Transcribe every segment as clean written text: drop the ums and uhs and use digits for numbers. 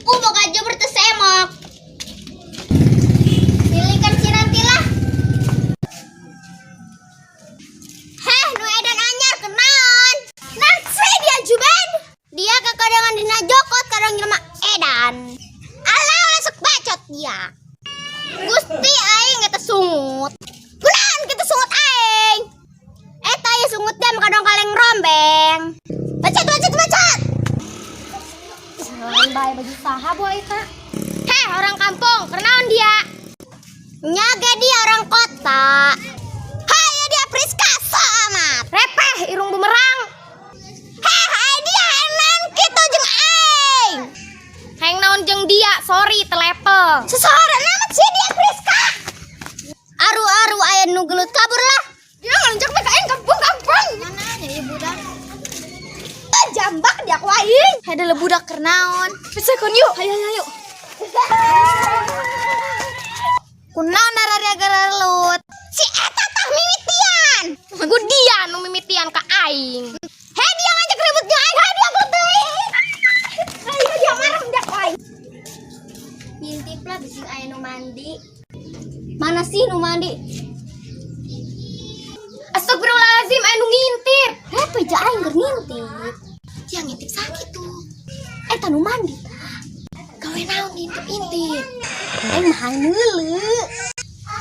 Boga aja bertesemok. Pilihkan si nanti lah. Heh, nu edan anyar kenaon. Nanti dia juben. Dia kakadangan dina jokot kadang jelema edan. Alah masuk bacot dia. Gusti aing eta sungut. Kunaon kitu sungut aing? Eta ya sungut dia kadang kaleng rombeng. Bacot. Jangan bae baju saha boy kak. Heh, orang kampung, kenaon dia? Nyaga dia orang kota. Hai dia Priska amat. Repeh irung bumerang. Heh, dia enan kitu jeung aing. Heng naon jeung dia, sorry telepel. Seseorang amat sih dia Priska. Aru aya nu gelut kabur lah. Dia ngelenjak teh ka aing kampung-kampung. Mana nya ibu dah? Jambak dia ku aing. Hade budak keur naon? Pisekon yuk. Hayo. Kunaon nararia garalut? Si eta tah mimitian. Ku dia nu mimitian ka aing. He dia ngajak ribut jeung aing, he dia gelut teuing. Ayo dia marah budak ku aing. Ngintip lah bisi aya nu mandi. Mana sih nu mandi? Astagfirullahaladzim, aya nu ngintip. He peja aing keur ngintip. Yang ngintip sakit tuh. Eta nu mandi. Gawe naon ngintip-intip. Aing mah ngeuleuh.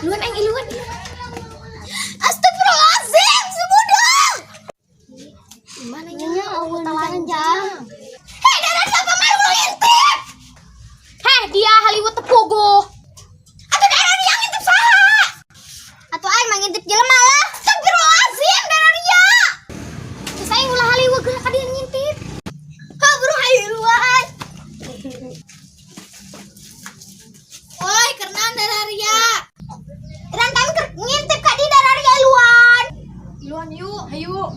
Iluan aing iluan. Astagfirullahaladzim, sebudak. Gimana nya Allah talanjang. Hei, darah siapa malu ngintip? Heh, dia Hollywood tepugu. Atuh darah dia ngintip saha? Atuh aing mah ngintip jelema lah. Astagfirullahaladzim, darah dia. Terus aing ulah Hollywood geus ka dia ngintip. Ha, buru hayu luan. Oi, kenaon dararia? Iran kami ngintip ka di dararia luan. Luan yuk, hayu.